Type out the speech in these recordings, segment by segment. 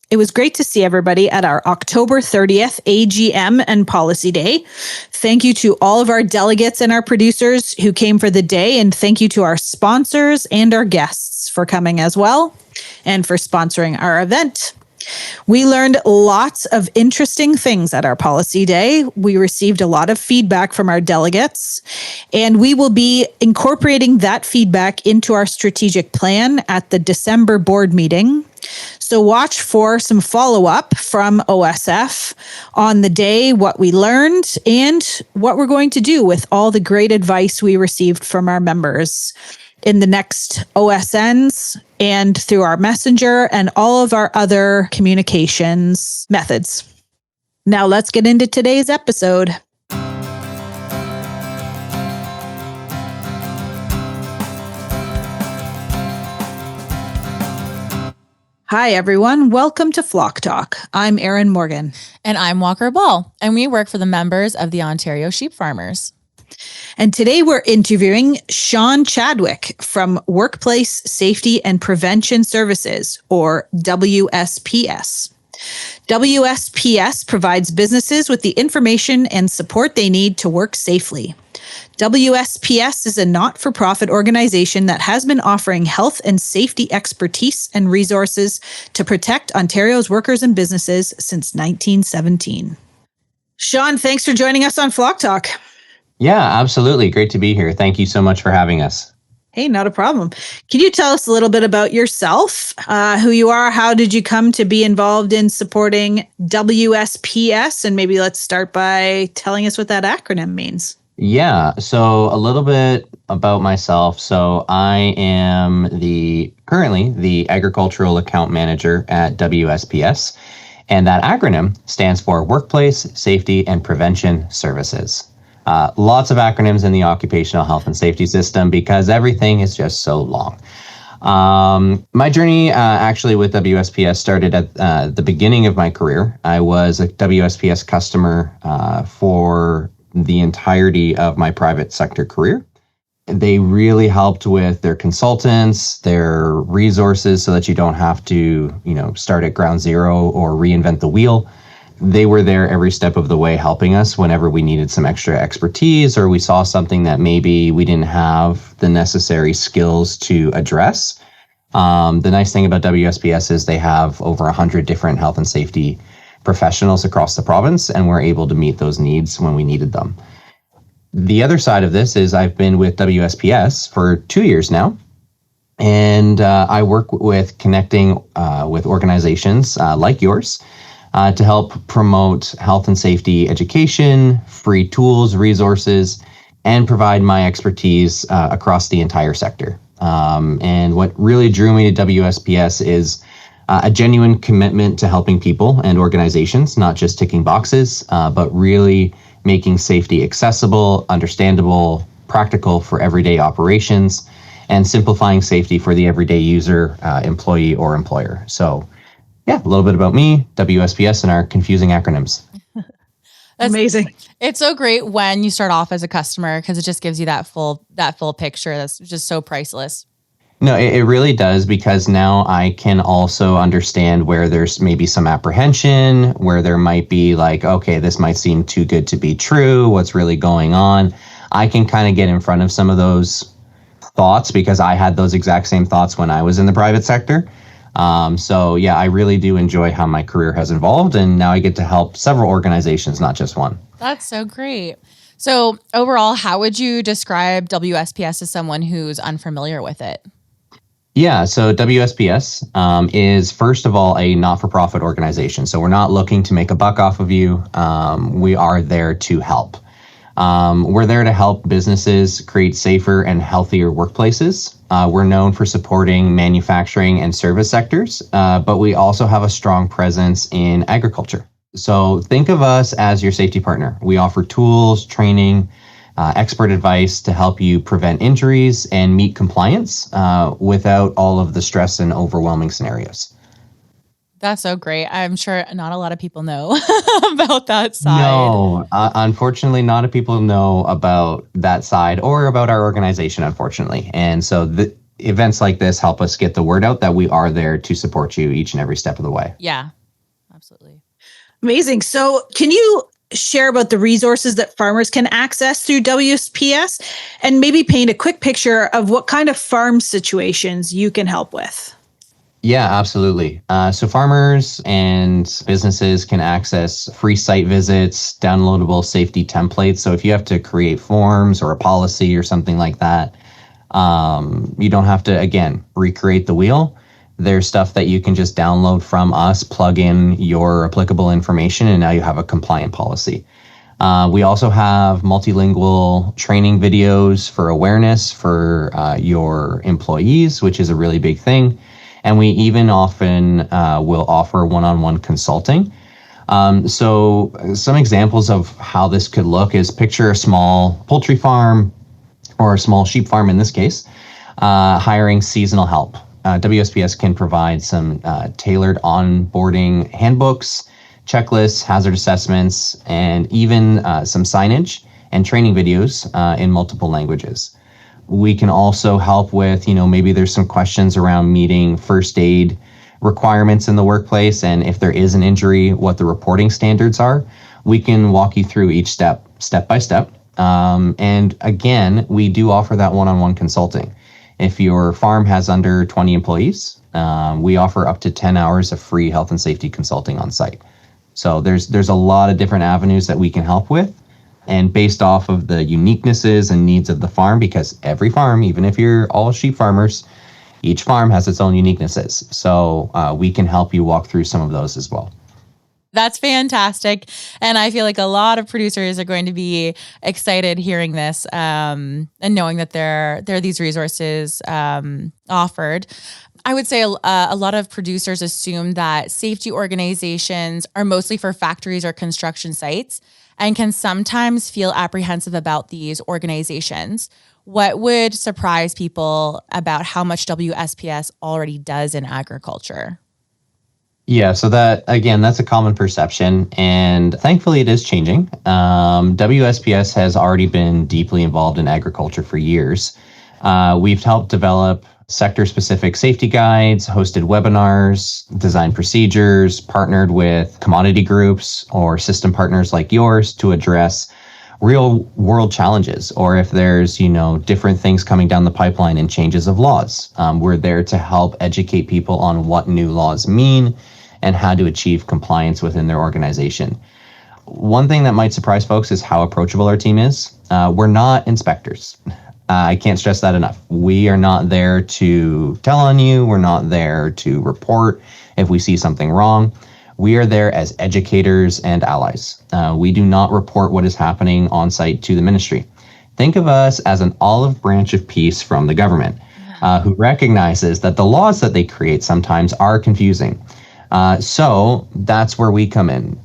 It was great to see everybody at our October 30th AGM and Policy Day. Thank you to all of our delegates and our producers who came for the day, and thank you to our sponsors and our guests for coming as well and for sponsoring our event. We learned lots of interesting things at our Policy Day. We received a lot of feedback from our delegates, and we will be incorporating that feedback into our strategic plan at the December board meeting. So watch for some follow-up from OSF on the day, what we learned, and what we're going to do with all the great advice we received from our members in the next OSNs and through our messenger and all of our other communications methods. Now let's get into today's episode. Hi, everyone. Welcome to Flock Talk. I'm Erin Morgan. And I'm Walker Ball, and we work for the members of the Ontario Sheep Farmers. And today we're interviewing Shawn Chadwick from Workplace Safety and Prevention Services, or WSPS. WSPS provides businesses with the information and support they need to work safely. WSPS is a not-for-profit organization that has been offering health and safety expertise and resources to protect Ontario's workers and businesses since 1917. Shawn, thanks for joining us on Flock Talk. Yeah, absolutely. Great to be here. Thank you so much for having us. Hey, not a problem. Can you tell us a little bit about yourself, who you are? How did you come to be involved in supporting WSPS? And maybe let's start by telling us what that acronym means. Yeah, so a little bit about myself. So I am currently the agricultural account manager at WSPS, and that acronym stands for Workplace Safety and Prevention Services. Lots of acronyms in the occupational health and safety system because everything is just so long. My journey actually with WSPS started at the beginning of my career. I was a WSPS customer for the entirety of my private sector career. They really helped with their consultants, their resources, so that you don't have to, start at ground zero or reinvent the wheel. They were there every step of the way helping us whenever we needed some extra expertise or we saw something that maybe we didn't have the necessary skills to address. The nice thing about WSPS is they have over 100 different health and safety professionals across the province, and we're able to meet those needs when we needed them. The other side of this is I've been with WSPS for 2 years now, and I work with connecting with organizations like yours to help promote health and safety education, free tools, resources, and provide my expertise across the entire sector. And what really drew me to WSPS is a genuine commitment to helping people and organizations, not just ticking boxes, but really making safety accessible, understandable, practical for everyday operations, and simplifying safety for the everyday user, employee, or employer. So yeah, a little bit about me, WSPS, and our confusing acronyms. That's amazing. It's so great when you start off as a customer because it just gives you that full picture. That's just so priceless. No, it really does, because now I can also understand where there's maybe some apprehension, where there might be like, okay, this might seem too good to be true. What's really going on? I can kind of get in front of some of those thoughts because I had those exact same thoughts when I was in the private sector. So yeah, I really do enjoy how my career has evolved, and now I get to help several organizations, not just one. That's so great. So overall, how would you describe WSPS to someone who's unfamiliar with it? Yeah, so WSPS is, first of all, a not-for-profit organization. So we're not looking to make a buck off of you. We are there to help. We're there to help businesses create safer and healthier workplaces. We're known for supporting manufacturing and service sectors, but we also have a strong presence in agriculture. So think of us as your safety partner. We offer tools, training, expert advice to help you prevent injuries and meet compliance without all of the stress and overwhelming scenarios. That's so great. I'm sure not a lot of people know about that side. No, unfortunately, not a lot of people know about that side or about our organization, unfortunately. And so events like this help us get the word out that we are there to support you each and every step of the way. Yeah, Absolutely. Amazing. So can you share about the resources that farmers can access through WSPS and maybe paint a quick picture of what kind of farm situations you can help with? Yeah, absolutely. So farmers and businesses can access free site visits, downloadable safety templates. So if you have to create forms or a policy or something like that, you don't have to, again, recreate the wheel. There's stuff that you can just download from us, plug in your applicable information, and now you have a compliant policy. We also have multilingual training videos for awareness for your employees, which is a really big thing. And we even often will offer one-on-one consulting. So some examples of how this could look is picture a small poultry farm or a small sheep farm in this case, hiring seasonal help. WSPS can provide some tailored onboarding handbooks, checklists, hazard assessments, and even some signage and training videos in multiple languages. We can also help with, maybe there's some questions around meeting first aid requirements in the workplace. And if there is an injury, what the reporting standards are. We can walk you through each step by step. And again, we do offer that one-on-one consulting. If your farm has under 20 employees, we offer up to 10 hours of free health and safety consulting on site. So there's a lot of different avenues that we can help with. And based off of the uniquenesses and needs of the farm, because every farm, even if you're all sheep farmers, each farm has its own uniquenesses. So we can help you walk through some of those as well. That's fantastic. And I feel like a lot of producers are going to be excited hearing this and knowing that there are these resources offered. I would say a lot of producers assume that safety organizations are mostly for factories or construction sites and can sometimes feel apprehensive about these organizations. What would surprise people about how much WSPS already does in agriculture? Yeah, so that's a common perception, and thankfully it is changing. WSPS has already been deeply involved in agriculture for years. We've helped develop sector-specific safety guides, hosted webinars, designed procedures, partnered with commodity groups or system partners like yours to address real-world challenges, or if there's, different things coming down the pipeline and changes of laws. We're there to help educate people on what new laws mean and how to achieve compliance within their organization. One thing that might surprise folks is how approachable our team is. We're not inspectors. I can't stress that enough. We are not there to tell on you. We're not there to report if we see something wrong. We are there as educators and allies. We do not report what is happening on site to the ministry. Think of us as an olive branch of peace from the government, who recognizes that the laws that they create sometimes are confusing. So that's where we come in.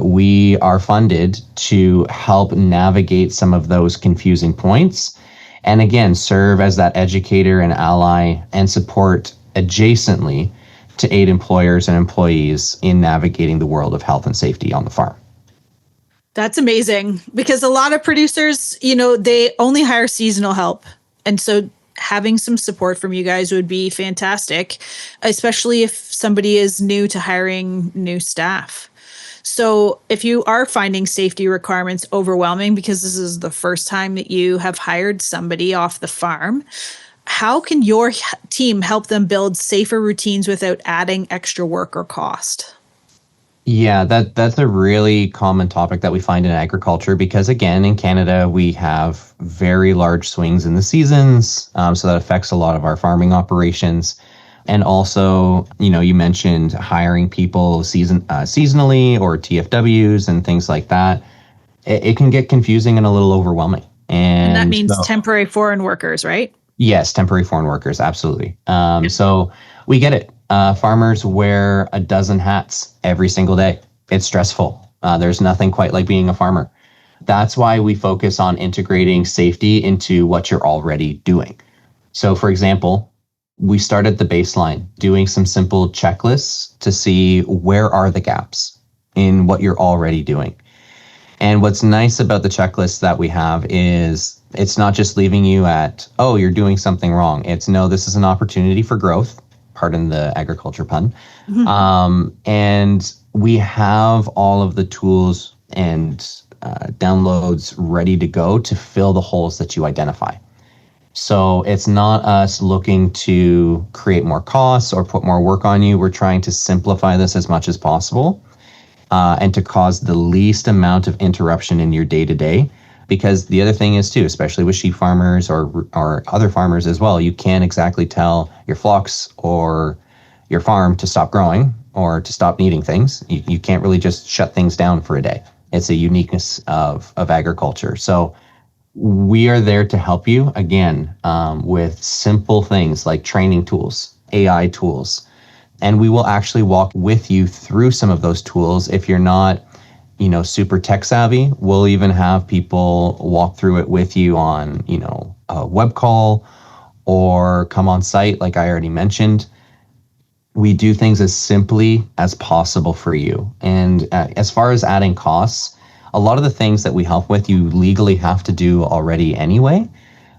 We are funded to help navigate some of those confusing points. And again, serve as that educator and ally and support adjacently to aid employers and employees in navigating the world of health and safety on the farm. That's amazing because a lot of producers, they only hire seasonal help. And so having some support from you guys would be fantastic, especially if somebody is new to hiring new staff. So if you are finding safety requirements overwhelming because this is the first time that you have hired somebody off the farm, how can your team help them build safer routines without adding extra work or cost? Yeah, that's a really common topic that we find in agriculture because, again, in Canada, we have very large swings in the seasons. So that affects a lot of our farming operations. And also, you mentioned hiring people seasonally or TFWs and things like that. It can get confusing and a little overwhelming. And that means temporary foreign workers, right? Yes, temporary foreign workers, absolutely. So we get it. Farmers wear a dozen hats every single day. It's stressful. There's nothing quite like being a farmer. That's why we focus on integrating safety into what you're already doing. So, for example, we start at the baseline, doing some simple checklists to see where are the gaps in what you're already doing. And what's nice about the checklists that we have is it's not just leaving you at, oh, you're doing something wrong. It's no, this is an opportunity for growth. pardon the agriculture pun. And we have all of the tools and downloads ready to go to fill the holes that you identify. So it's not us looking to create more costs or put more work on you. We're trying to simplify this as much as possible and to cause the least amount of interruption in your day-to-day. Because the other thing is too, especially with sheep farmers or other farmers as well, you can't exactly tell your flocks or your farm to stop growing or to stop needing things. You can't really just shut things down for a day. It's a uniqueness of agriculture. So we are there to help you, again, with simple things like training tools, AI tools. And we will actually walk with you through some of those tools. If you're not, super tech savvy, we'll even have people walk through it with you on, a web call or come on site, like I already mentioned. We do things as simply as possible for you. And as far as adding costs, a lot of the things that we help with, you legally have to do already anyway.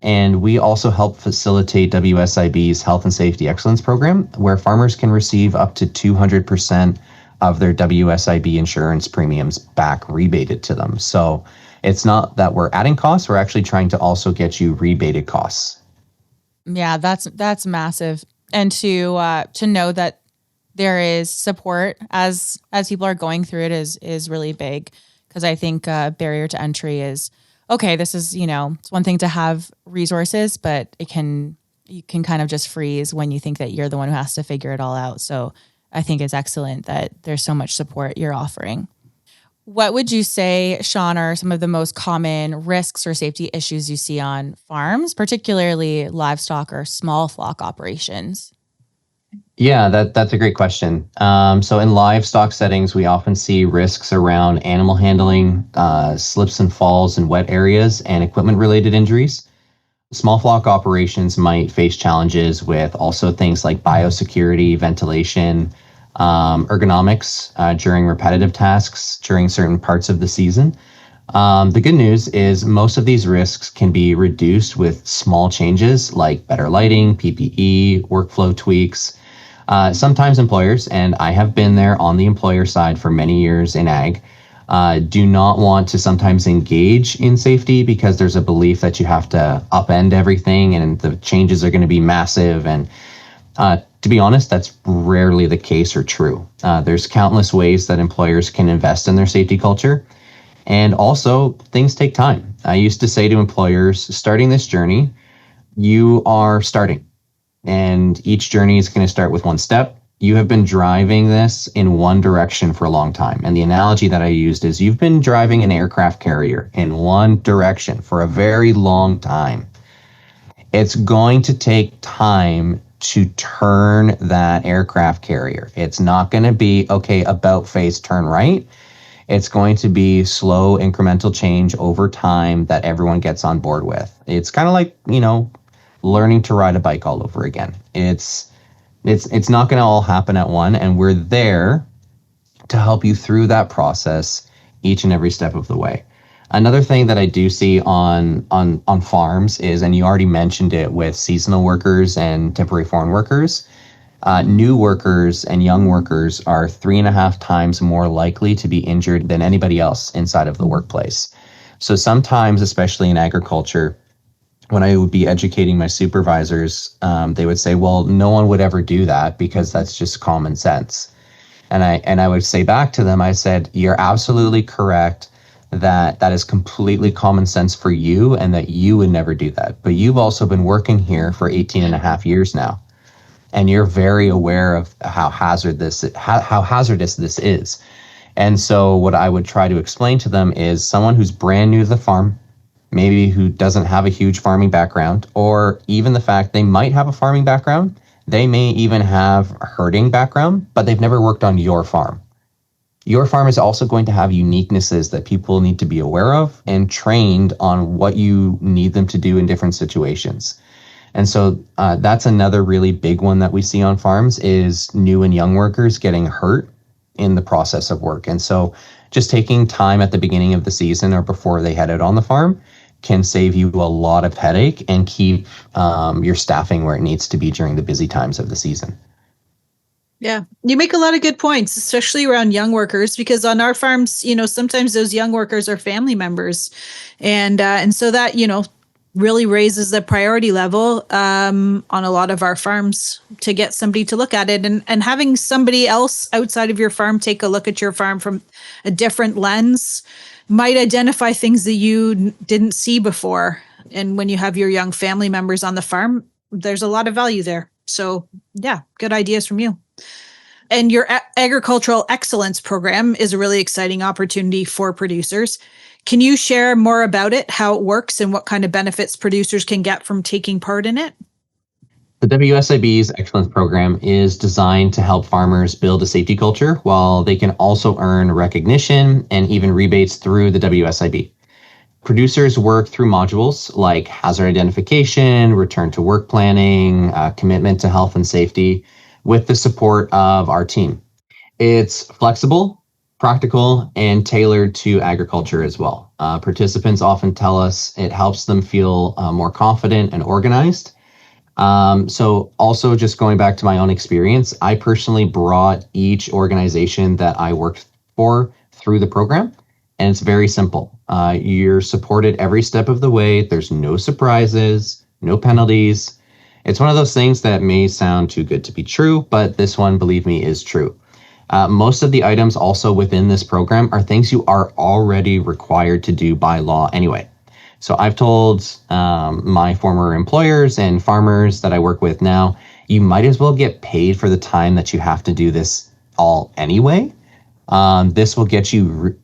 And we also help facilitate WSIB's Health and Safety Excellence Program, where farmers can receive up to 200% of their WSIB insurance premiums back rebated to them. So it's not that we're adding costs, we're actually trying to also get you rebated costs. Yeah, that's massive. And to know that there is support as people are going through it is really big. Because I think barrier to entry is, okay, this is, it's one thing to have resources, but you can kind of just freeze when you think that you're the one who has to figure it all out. So I think it's excellent that there's so much support you're offering. What would you say, Shawn, are some of the most common risks or safety issues you see on farms, particularly livestock or small flock operations? Yeah, that's a great question. So in livestock settings, we often see risks around animal handling, slips and falls in wet areas, and equipment-related injuries. Small flock operations might face challenges with also things like biosecurity, ventilation, ergonomics during repetitive tasks during certain parts of the season. The good news is most of these risks can be reduced with small changes like better lighting, PPE, workflow tweaks. Sometimes employers, and I have been there on the employer side for many years in ag, do not want to sometimes engage in safety because there's a belief that you have to upend everything and the changes are going to be massive. And to be honest, that's rarely the case or true. There's countless ways that employers can invest in their safety culture. And also, things take time. I used to say to employers, starting this journey, you are starting. And each journey is going to start with one step. You have been driving this in one direction for a long time. And the analogy that I used is you've been driving an aircraft carrier in one direction for a very long time. It's going to take time to turn that aircraft carrier. It's not going to be, okay, about face, turn right. It's going to be slow incremental change over time that everyone gets on board with. It's kind of like, learning to ride a bike all over again. It's not going to all happen at one, and we're there to help you through that process each and every step of the way. Another thing that I do see on farms is, and you already mentioned it with seasonal workers and temporary foreign workers, new workers and young workers are 3.5 times more likely to be injured than anybody else inside of the workplace. So sometimes, especially in agriculture, when I would be educating my supervisors, they would say, well, no one would ever do that because that's just common sense. And I would say back to them, I said, you're absolutely correct that is completely common sense for you and that you would never do that. But you've also been working here for 18.5 years now. And you're very aware of how hazardous this is. And so what I would try to explain to them is someone who's brand new to the farm, maybe who doesn't have a huge farming background, or even the fact they might have a farming background, they may even have a herding background, but they've never worked on your farm. Your farm is also going to have uniquenesses that people need to be aware of and trained on what you need them to do in different situations. And so that's another really big one that we see on farms is new and young workers getting hurt in the process of work. And so just taking time at the beginning of the season or before they head out on the farm can save you a lot of headache and keep your staffing where it needs to be during the busy times of the season. Yeah, you make a lot of good points, especially around young workers, because on our farms, sometimes those young workers are family members, and so that really raises the priority level on a lot of our farms to get somebody to look at it, and having somebody else outside of your farm take a look at your farm from a different lens might identify things that you didn't see before. And when you have your young family members on the farm, there's a lot of value there. So yeah, good ideas from you. And your agricultural excellence program is a really exciting opportunity for producers. Can you share more about it, how it works, and what kind of benefits producers can get from taking part in it? The WSIB's Excellence Program is designed to help farmers build a safety culture while they can also earn recognition and even rebates through the WSIB. Producers work through modules like hazard identification, return to work planning, commitment to health and safety with the support of our team. It's flexible, practical, and tailored to agriculture as well. Participants often tell us it helps them feel more confident and organized. So also just going back to my own experience, I personally brought each organization that I worked for through the program, and it's very simple. You're supported every step of the way. There's no surprises, no penalties. It's one of those things that may sound too good to be true, but this one, believe me, is true. Most of the items also within this program are things you are already required to do by law anyway. So I've told my former employers and farmers that I work with now, you might as well get paid for the time that you have to do this all anyway. This will get you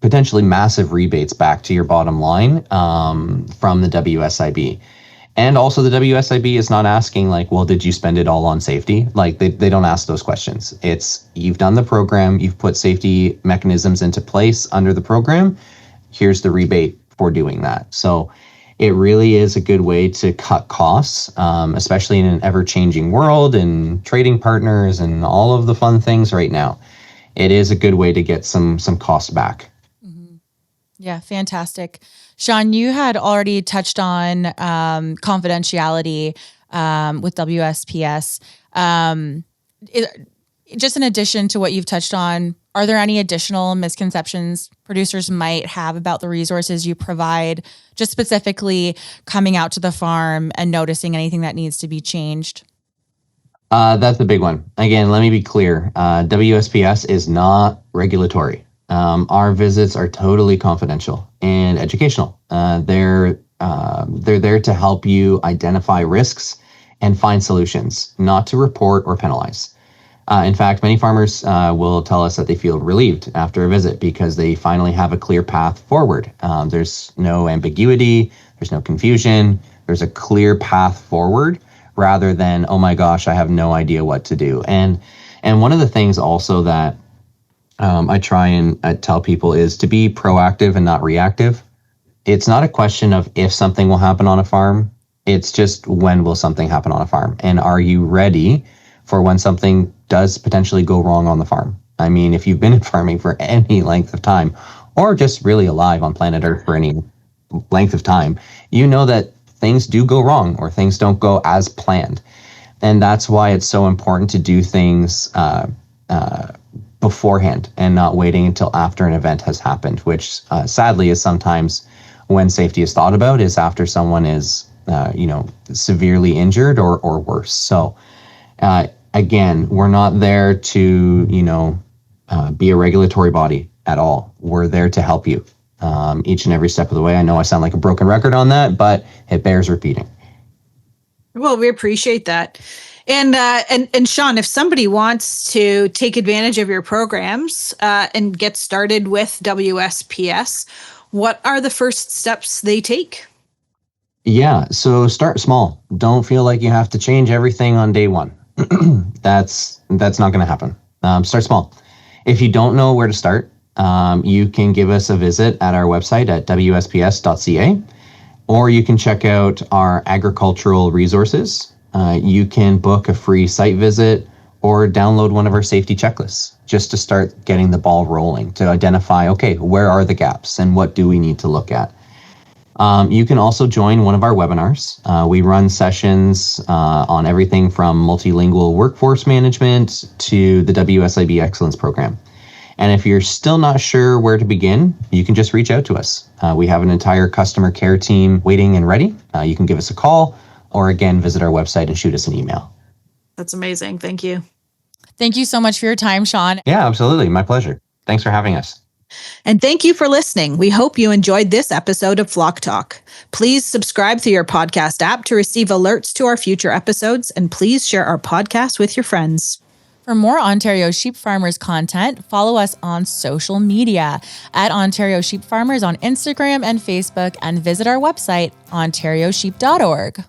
potentially massive rebates back to your bottom line from the WSIB. And also the WSIB is not asking like, well, did you spend it all on safety? Like they don't ask those questions. It's you've done the program, you've put safety mechanisms into place under the program. Here's the rebate for doing that. So it really is a good way to cut costs, especially in an ever-changing world and trading partners and all of the fun things right now. It is a good way to get some costs back. Mm-hmm. Yeah, fantastic. Shawn, you had already touched on confidentiality with WSPS. Just in addition to what you've touched on, are there any additional misconceptions producers might have about the resources you provide, just specifically coming out to the farm and noticing anything that needs to be changed? That's a big one. Again, let me be clear. WSPS is not regulatory. Our visits are totally confidential and educational. They're there to help you identify risks and find solutions, not to report or penalize. In fact, many farmers will tell us that they feel relieved after a visit because they finally have a clear path forward. There's no ambiguity, there's no confusion, there's a clear path forward rather than, oh my gosh, I have no idea what to do. And one of the things also that I try and tell people is to be proactive and not reactive. It's not a question of if something will happen on a farm. It's just when will something happen on a farm? And are you ready for when something does potentially go wrong on the farm? I mean, if you've been in farming for any length of time, or just really alive on planet Earth for any length of time, you know that things do go wrong or things don't go as planned. And that's why it's so important to do things beforehand and not waiting until after an event has happened, which sadly is sometimes when safety is thought about is after someone is, severely injured or worse. So again, we're not there to, be a regulatory body at all. We're there to help you each and every step of the way. I know I sound like a broken record on that, but it bears repeating. Well, we appreciate that. And Shawn, if somebody wants to take advantage of your programs and get started with WSPS, what are the first steps they take? Yeah, so start small. Don't feel like you have to change everything on day one. That's not going to happen. Start small. If you don't know where to start, you can give us a visit at our website at wsps.ca, or you can check out our agricultural resources. You can book a free site visit or download one of our safety checklists just to start getting the ball rolling to identify, okay, where are the gaps and what do we need to look at? You can also join one of our webinars. We run sessions on everything from multilingual workforce management to the WSIB Excellence Program. And if you're still not sure where to begin, you can just reach out to us. We have an entire customer care team waiting and ready. You can give us a call or again, visit our website and shoot us an email. That's amazing. Thank you. Thank you so much for your time, Shawn. Yeah, absolutely. My pleasure. Thanks for having us. And thank you for listening. We hope you enjoyed this episode of Flock Talk. Please subscribe through your podcast app to receive alerts to our future episodes, and please share our podcast with your friends. For more Ontario Sheep Farmers content, follow us on social media at Ontario Sheep Farmers on Instagram and Facebook, and visit our website, ontariosheep.org.